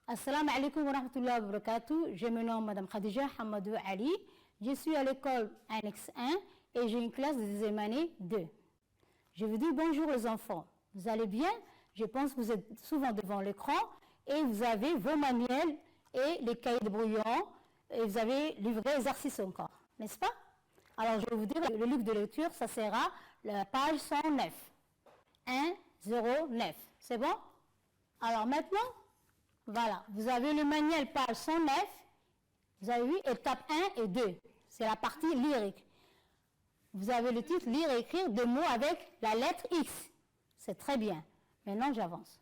Assalamu alaikum wa rahmatullahi wa barakatuh. Je me nomme Madame Khadija Hamadou Ali. Je suis à l'école Annexe 1 et j'ai une classe de deuxième année 2. Je vous dis bonjour les enfants. Vous allez bien? Je pense que vous êtes souvent devant l'écran et vous avez vos manuels et les cahiers de brouillon et vous avez livré l'exercice encore, n'est-ce pas? Alors je vais vous dire, le livre de lecture, ça sera la page 109. 109. C'est bon? Alors maintenant, voilà, vous avez le manuel page 109, vous avez vu étape 1 et 2, c'est la partie lyrique. Vous avez le titre lire et écrire des mots avec la lettre X, c'est très bien. Maintenant j'avance.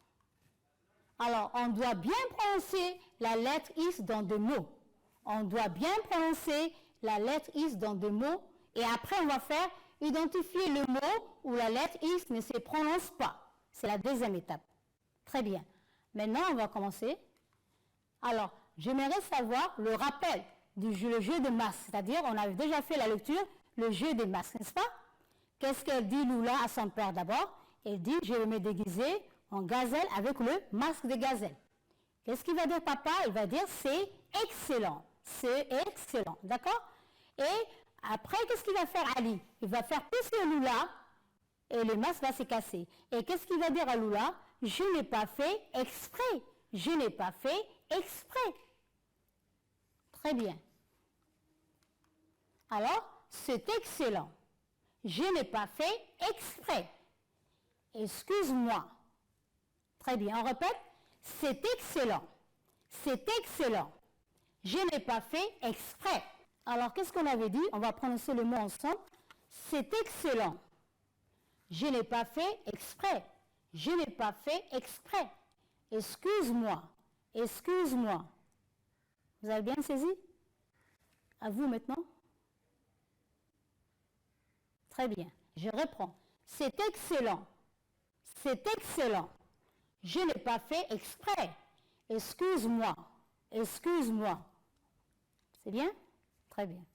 Alors on doit bien prononcer la lettre X dans des mots. On doit bien prononcer la lettre X dans des mots et après on va faire identifier le mot où la lettre X ne se prononce pas. C'est la deuxième étape. Très bien. Maintenant, on va commencer. Alors, j'aimerais savoir le rappel du jeu, le jeu de masques. C'est-à-dire, on avait déjà fait la lecture, le jeu des masques, n'est-ce pas? Qu'est-ce qu'elle dit Lula à son père d'abord? Elle dit, je vais me déguiser en gazelle avec le masque de gazelle. Qu'est-ce qu'il va dire papa? Il va dire, c'est excellent. C'est excellent. D'accord? Et après, qu'est-ce qu'il va faire Ali? Il va faire pousser Lula et le masque va se casser. Et qu'est-ce qu'il va dire à Lula? Je n'ai pas fait exprès. Je n'ai pas fait exprès. Très bien. Alors, c'est excellent. Je n'ai pas fait exprès. Excuse-moi. Très bien, on répète. C'est excellent. C'est excellent. Je n'ai pas fait exprès. Alors, qu'est-ce qu'on avait dit? On va prononcer le mot ensemble. C'est excellent. Je n'ai pas fait exprès. Je n'ai pas fait exprès. Excuse-moi. Excuse-moi. Vous avez bien saisi? À vous maintenant. Très bien. Je reprends. C'est excellent. C'est excellent. Je n'ai pas fait exprès. Excuse-moi. Excuse-moi. C'est bien? Très bien.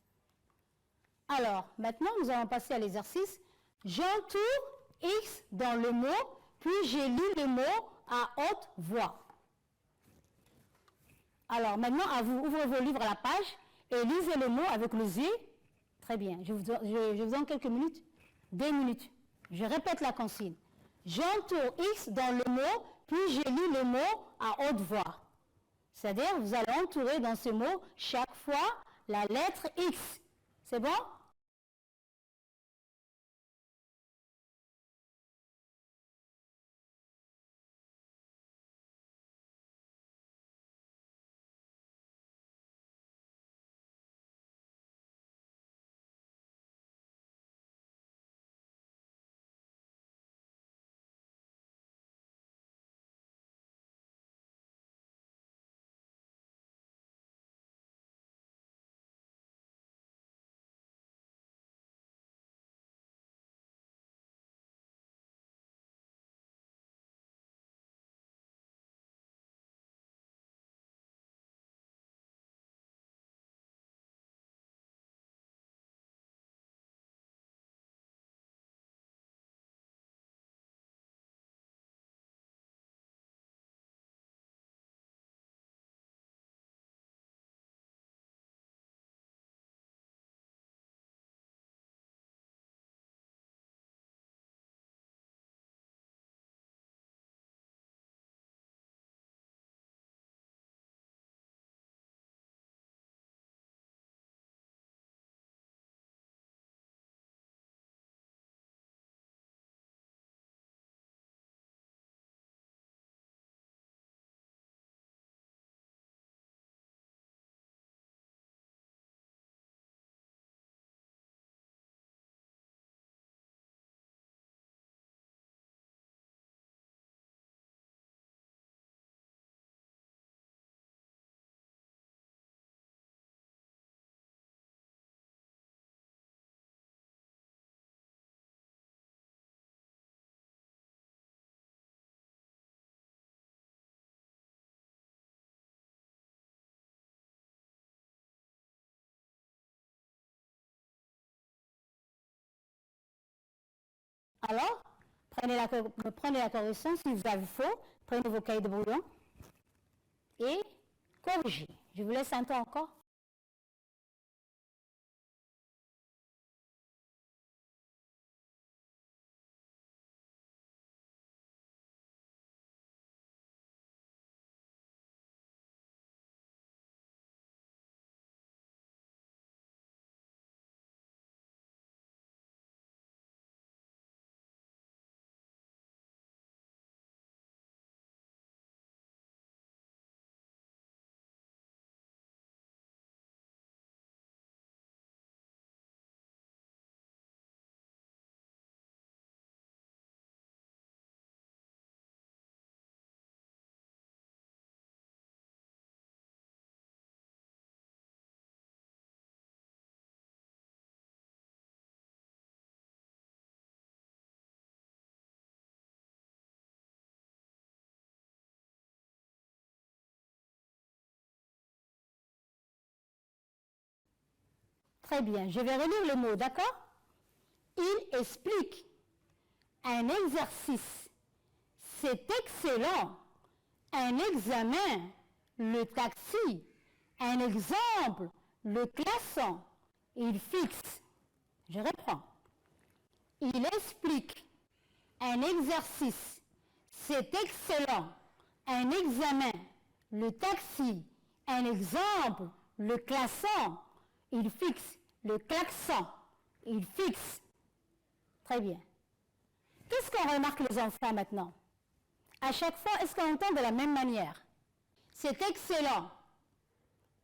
Alors, maintenant, nous allons passer à l'exercice. J'entoure X dans le mot, puis je lis le mot à haute voix. Alors, maintenant, à vous, ouvrez vos livres à la page et lisez le mot avec les yeux. Très bien. Je vous donne quelques minutes. 2 minutes. Je répète la consigne. J'entoure X dans le mot, puis je lis le mot à haute voix. C'est-à-dire, vous allez entourer dans ce mot chaque fois la lettre X. C'est bon? Alors, prenez la correction si vous avez faux. Prenez vos cahiers de brouillon. et corriger. Je vous laisse un temps encore. Très bien, je vais relire le mot, d'accord? Il explique un exercice. C'est excellent. Un examen, le taxi. Un exemple, le classant. Il fixe. Je reprends. Il explique un exercice. C'est excellent. Un examen, le taxi. Un exemple, le classant. Il fixe. Le klaxon, il fixe. Très bien. Qu'est-ce qu'on remarque les enfants maintenant? À chaque fois, est-ce qu'on entend de la même manière? C'est excellent.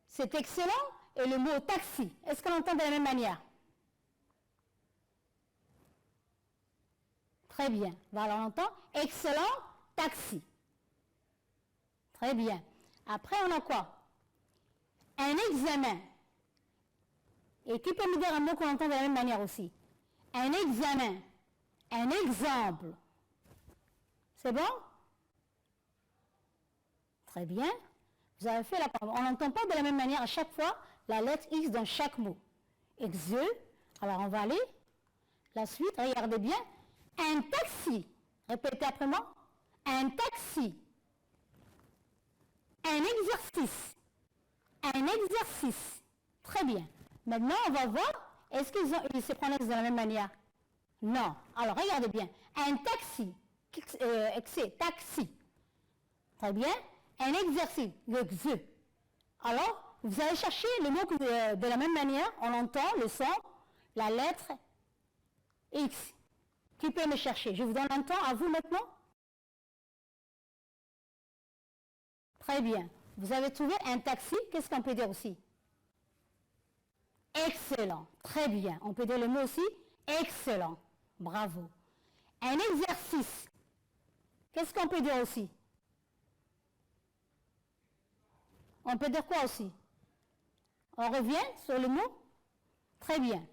C'est excellent. Et le mot taxi, est-ce qu'on entend de la même manière? Très bien. Voilà, on entend excellent, taxi. Très bien. Après, on a quoi? Un examen. Et qui peut me dire un mot qu'on entend de la même manière aussi? Un examen, un exemple. C'est bon? Très bien. Vous avez fait la parole. On n'entend pas de la même manière à chaque fois la lettre X dans chaque mot. Exe. Alors on va aller. La suite, regardez bien. Un taxi. Répétez après moi. Un taxi. Un exercice. Un exercice. Très bien. Maintenant, on va voir, est-ce qu'ils se prononcent de la même manière? Non. Alors, regardez bien. Un taxi. Taxi. Très bien. Un exercice. Le xe. Alors, vous allez chercher le mot de la même manière. On entend le son, la lettre X. Qui peut me chercher? Je vous donne un temps à vous maintenant. Très bien. Vous avez trouvé un taxi. Qu'est-ce qu'on peut dire aussi? Excellent. Très bien. On peut dire le mot aussi excellent. Bravo. Un exercice. Qu'est-ce qu'on peut dire aussi? On peut dire quoi aussi? On revient sur le mot? Très bien.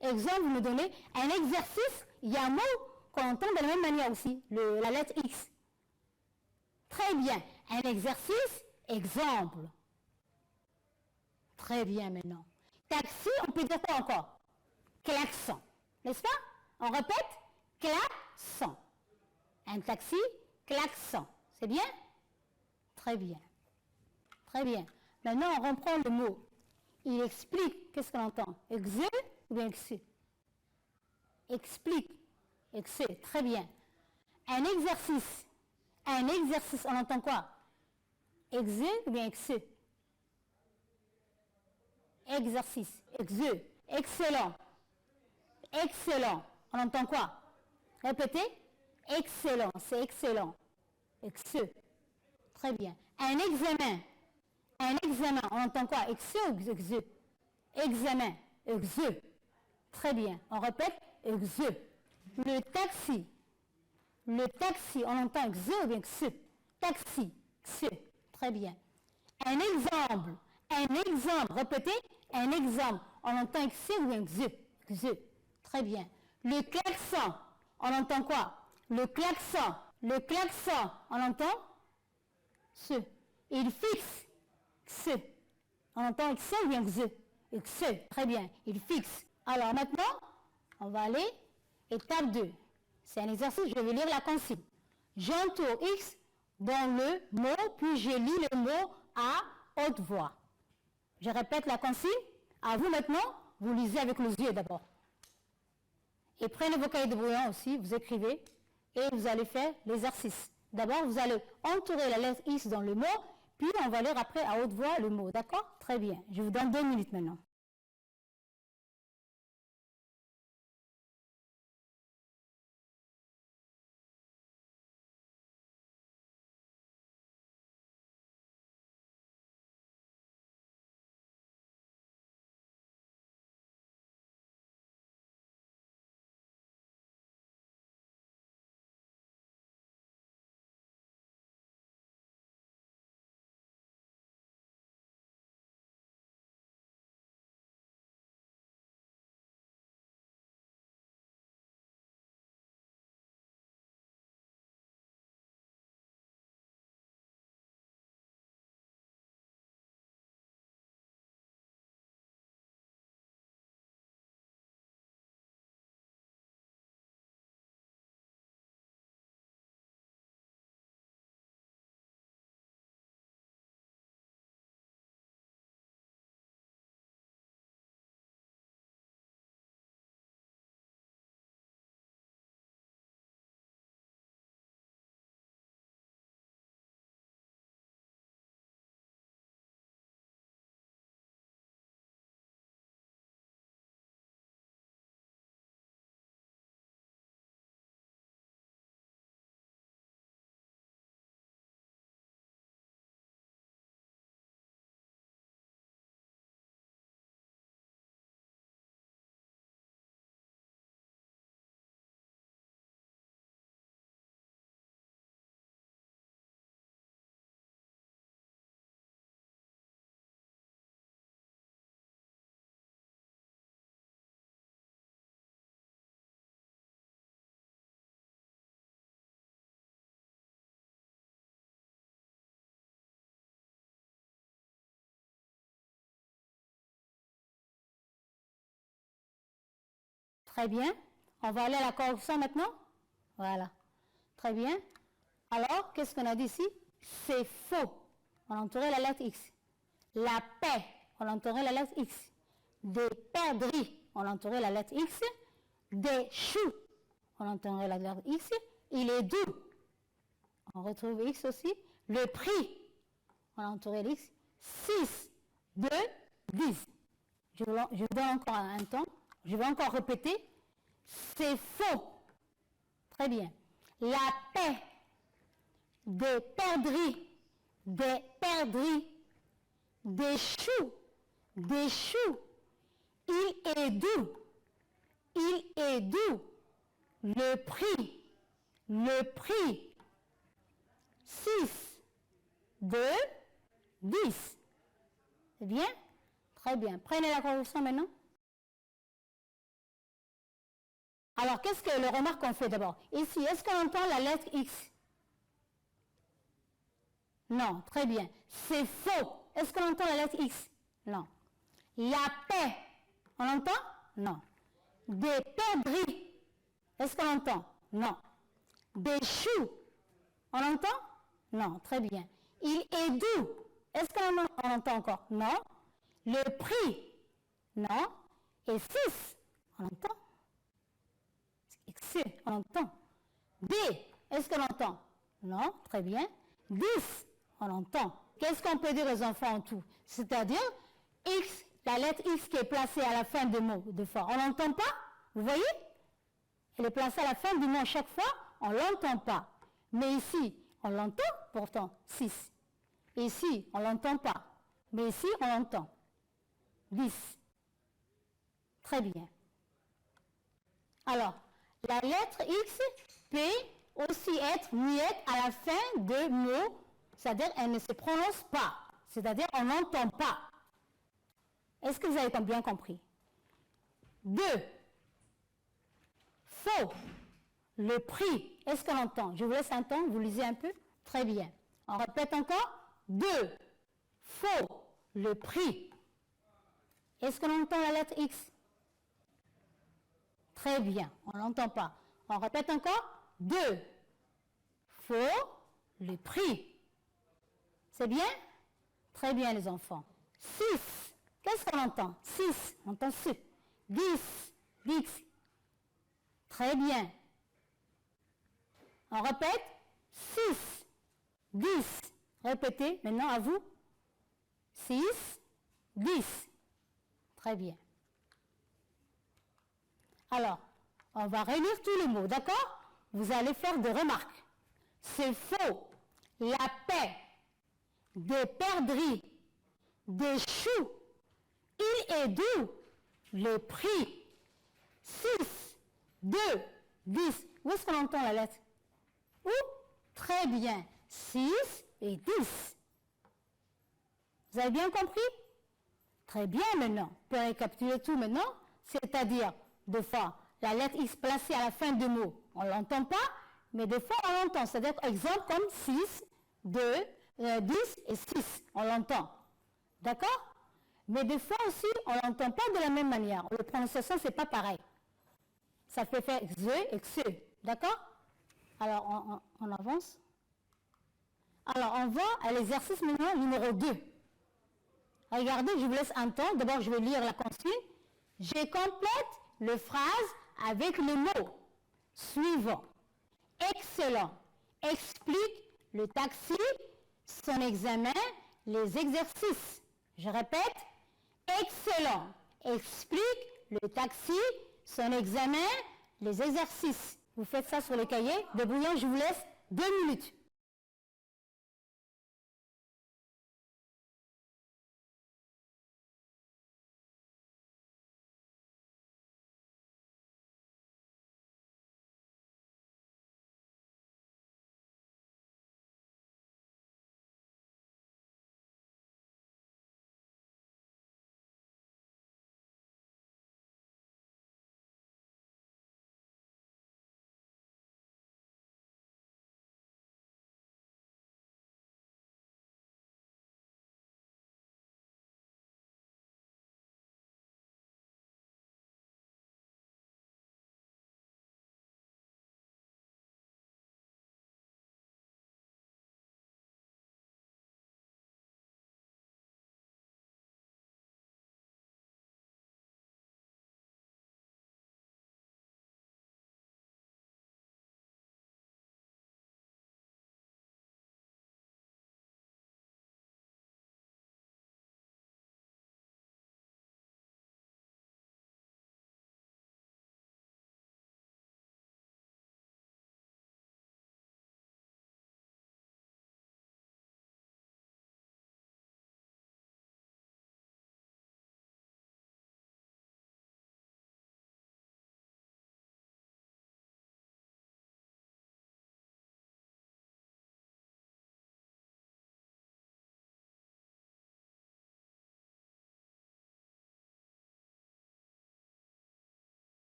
Exemple, vous me donnez un exercice. Il y a un mot qu'on entend de la même manière aussi. La lettre X. Très bien. Un exercice. Exemple. Très bien maintenant. Taxi, on peut dire quoi encore? Klaxon. N'est-ce pas? On répète? Klaxon. Un taxi, klaxon. C'est bien? Très bien. Très bien. Maintenant, on reprend le mot. Il explique. Qu'est-ce qu'on entend? Exe ou bien exe? Explique. Exe. Très bien. Un exercice. Un exercice, on entend quoi? Exe ou bien exe? Exercice. Exe. Excellent. Excellent. On entend quoi? Répétez. Excellent. C'est excellent. Exe. Très bien. Un examen. Un examen. On entend quoi? Exe ou exe? Examen. Exe. Très bien. On répète. Exe. Le taxi. Le taxi. On entend exe ou bien exe? Taxi. Exe. Très bien. Un exemple. Un exemple. Répétez. Un exemple. On entend exe ou bien exe? Exe. Très bien. Le klaxon. On entend quoi? Le klaxon. Le klaxon. On entend? Ce. Il fixe. Ce. On entend exe ou bien exe? Exe. Très bien. Il fixe. Alors maintenant, on va aller. Étape 2. C'est un exercice. Je vais lire la consigne. j'entoure X dans le mot, puis je lis le mot à haute voix. Je répète la consigne. À vous maintenant, vous lisez avec les yeux d'abord. Et prenez vos cahiers de brouillon aussi, vous écrivez et vous allez faire l'exercice. D'abord, vous allez entourer la lettre X dans le mot, puis on va lire après à haute voix le mot. D'accord? Très bien. Je vous donne 2 minutes maintenant. Très bien. On va aller à la correction maintenant. Voilà. Très bien. Alors, qu'est-ce qu'on a dit ici? C'est faux. On a entouré la lettre X. La paix, on a entouré la lettre X. Des perdrix, on a entouré la lettre X. Des choux, on a entouré la lettre X. Il est doux. On retrouve X aussi. Le prix, on a entouré l'X. 6, 2, 10. Je vous donne encore un temps. Je vais encore répéter. C'est faux. Très bien. La paix, des perdrix, des perdrix, des choux, des choux. Il est doux. Il est doux. Le prix, 6, 2, 10. C'est bien? Très bien. Prenez la correction maintenant. Alors, qu'est-ce que le remarque qu'on fait d'abord? Ici, est-ce qu'on entend la lettre X? Non, très bien. C'est faux. Est-ce qu'on entend la lettre X? Non. La paix, on entend? Non. Des perdrix, est-ce qu'on entend? Non. Des choux, on entend? Non, très bien. Il est doux, est-ce qu'on entend encore? Non. Le prix, non. Et 6, on entend? X, on entend. D, est-ce qu'on entend? Non, très bien. 10, on entend. Qu'est-ce qu'on peut dire aux enfants en tout? C'est-à-dire, X, la lettre X qui est placée à la fin du mot de fort, on n'entend pas? Vous voyez? Elle est placée à la fin du mot chaque fois, on ne l'entend pas. Mais ici, on l'entend, pourtant, 6. Ici, on ne l'entend pas. Mais ici, on l'entend. 10. Très bien. Alors, la lettre X peut aussi être muette à la fin de mots, c'est-à-dire elle ne se prononce pas, c'est-à-dire on n'entend pas. Est-ce que vous avez bien compris? 2. Faux. Le prix, est-ce qu'on entend? Je vous laisse un temps, vous lisez un peu. Très bien. On répète encore. 2. Faux. Le prix. Est-ce qu'on entend la lettre X? Très bien, on ne l'entend pas. On répète encore. 2. faut le prix. C'est bien? Très bien, les enfants. 6. Qu'est-ce qu'on entend? 6. On entend 6. 10. 10. Très bien. On répète. 6. 10. Répétez. Maintenant, à vous. 6. 10. Très bien. Alors, on va relire tous les mots, d'accord? Vous allez faire des remarques. C'est faux. La paix. Des perdrix. Des choux. Il est doux. Le prix. 6, 2, 10. Où est-ce qu'on entend la lettre? Où? Très bien. 6 et 10. Vous avez bien compris? Très bien maintenant. On peut récapituler tout maintenant. C'est-à-dire, des fois, la lettre X placée à la fin du mot, on ne l'entend pas, mais des fois, on l'entend. C'est-à-dire, exemple comme 6, 2, 10 et 6. On l'entend. D'accord? Mais des fois aussi, on ne l'entend pas de la même manière. La prononciation, ce n'est pas pareil. Ça peut faire XE et XE. D'accord? Alors, on avance. Alors, on va à l'exercice maintenant numéro 2. Regardez, je vous laisse un temps. D'abord, je vais lire la consigne. Je complète les phrases avec le mot suivant. Excellent. Explique le taxi, son examen, les exercices. Je répète. Excellent. Explique le taxi, son examen, les exercices. Vous faites ça sur le cahier. De brouillon, je vous laisse 2 minutes.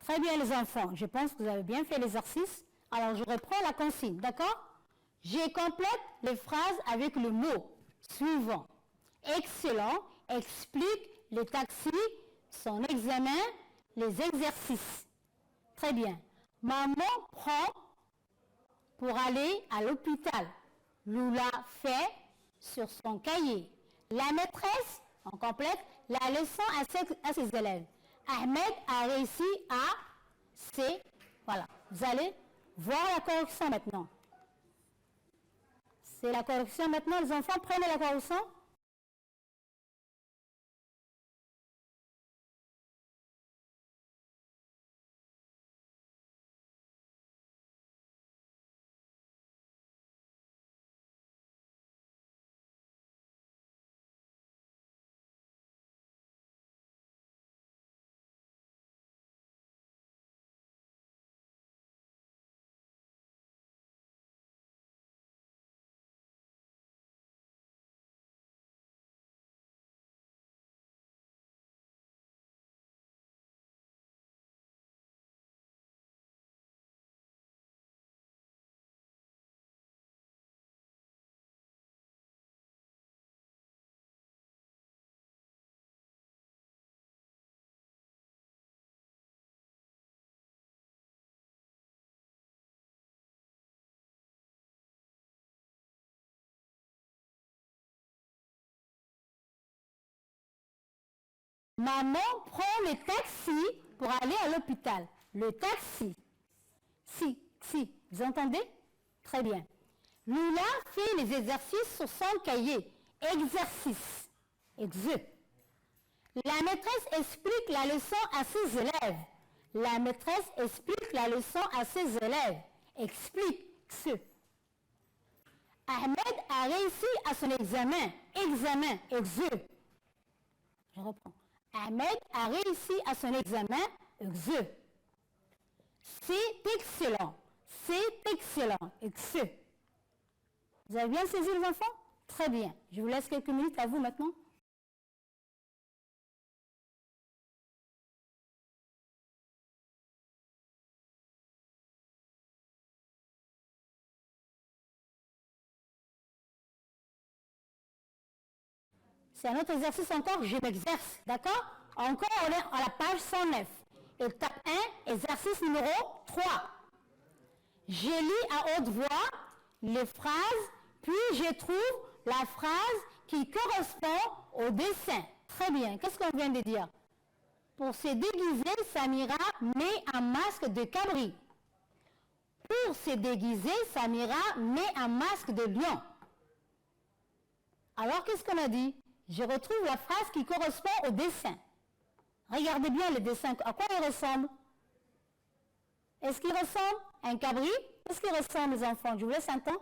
Très bien les enfants, je pense que vous avez bien fait l'exercice. Alors je reprends la consigne, d'accord? Je complète les phrases avec le mot suivant. Excellent, explique le taxi, son examen, les exercices. Très bien. Maman prend pour aller à l'hôpital. Lula fait sur son cahier. La maîtresse, on complète, la leçon à ses élèves. Ahmed a réussi à Voilà. Vous allez voir la correction maintenant. C'est la correction maintenant. Les enfants, prenez la correction. Maman prend le taxi pour aller à l'hôpital. Le taxi. Si. Vous entendez? Très bien. Lula fait les exercices sur son cahier. Exercice. Exe. La maîtresse explique la leçon à ses élèves. La maîtresse explique la leçon à ses élèves. Explique. Exe. Ahmed a réussi à son examen. Examen. Exe. Je reprends. Ahmed a réussi à son examen. Exe. C'est excellent. C'est excellent. Exe. Vous avez bien saisi les enfants? Très bien. Je vous laisse quelques minutes à vous maintenant. C'est un autre exercice encore, je m'exerce, d'accord? Encore, on est à la page 109. Étape 1, exercice numéro 3. Je lis à haute voix les phrases, puis je trouve la phrase qui correspond au dessin. Très bien, qu'est-ce qu'on vient de dire? Pour se déguiser, Samira met un masque de cabri. Pour se déguiser, Samira met un masque de lion. Alors, qu'est-ce qu'on a dit? Je retrouve la phrase qui correspond au dessin. Regardez bien le dessin. À quoi il ressemble? Est-ce qu'il ressemble à un cabri? Est-ce qu'il ressemble, les enfants? Je vous laisse un temps.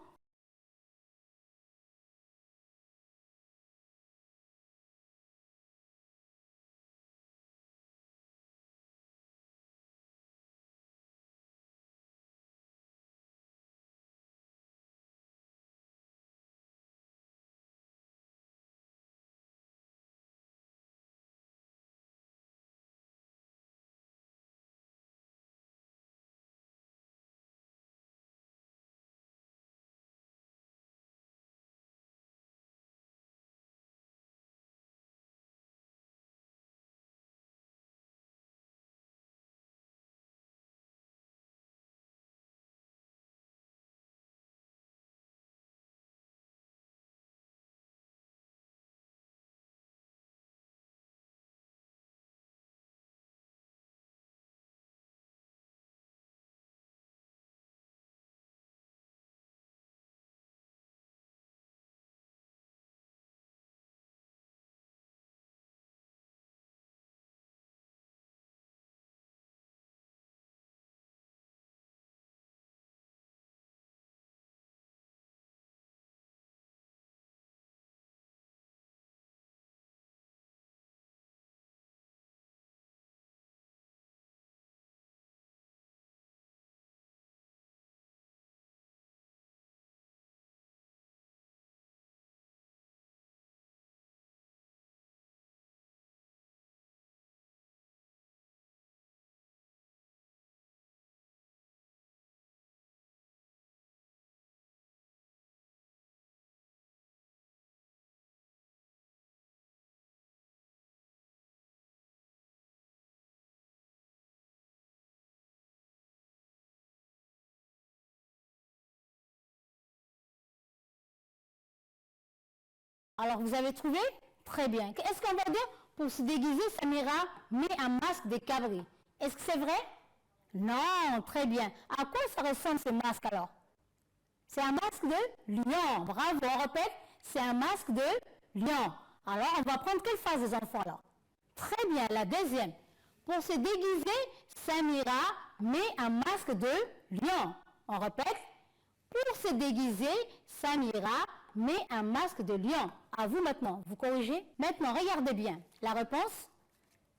Alors, vous avez trouvé? Très bien. Est-ce qu'on va dire, pour se déguiser, Samira met un masque de cabri? Est-ce que c'est vrai? Non, très bien. À quoi ça ressemble ce masque alors? C'est un masque de lion. Bravo, on répète. C'est un masque de lion. Alors, on va prendre quelle phrase, les enfants alors? Très bien, la deuxième. Pour se déguiser, Samira met un masque de lion. On répète. Pour se déguiser, Samira met un masque de lion. À vous maintenant, vous corrigez. Maintenant, regardez bien. La réponse,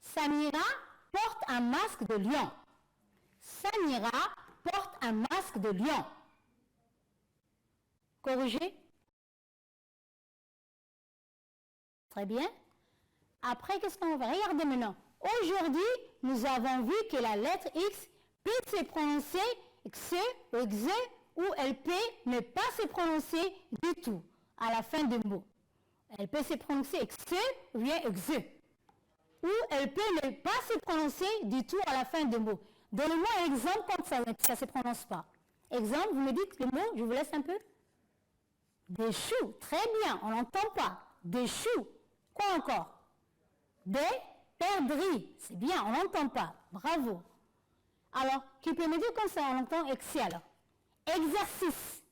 Samira porte un masque de lion. Samira porte un masque de lion. Corrigez. Très bien. Après, qu'est-ce qu'on va faire? Regardez maintenant. Aujourd'hui, nous avons vu que la lettre X peut se prononcer X, X, ou elle peut ne pas se prononcer du tout à la fin du mot. Elle peut se prononcer X ou bien X. Ou elle peut ne pas se prononcer du tout à la fin du mot. Donnez-moi un exemple quand ça ne se prononce pas. Exemple, vous me dites le mot, je vous laisse un peu. Des choux, très bien, on n'entend pas. Des choux. Quoi encore? Des Perdri, c'est bien, on n'entend pas. Bravo. Alors, qui peut me dire comme ça, on entend exi alors? Exercice.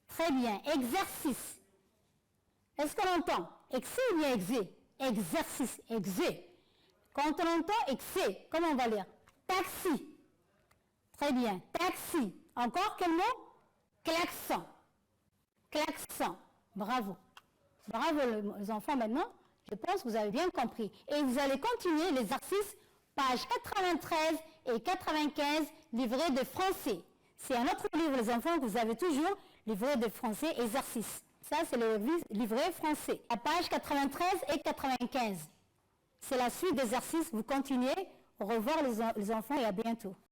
Très bien, exercice. Est-ce qu'on entend exi ou bien exé? Exercice, exé. Quand on entend exé, comment on va lire? Taxi. Très bien, taxi. Encore quel mot? Klaxon. Klaxon. Bravo. Bravo les enfants maintenant. Je pense que vous avez bien compris. Et vous allez continuer l'exercice, page 93 et 95, livret de français. C'est un autre livre, les enfants, que vous avez toujours, livret de français, exercice. Ça, c'est le livret français. À page 93 et 95. C'est la suite d'exercices. Vous continuez. Au revoir les enfants et à bientôt.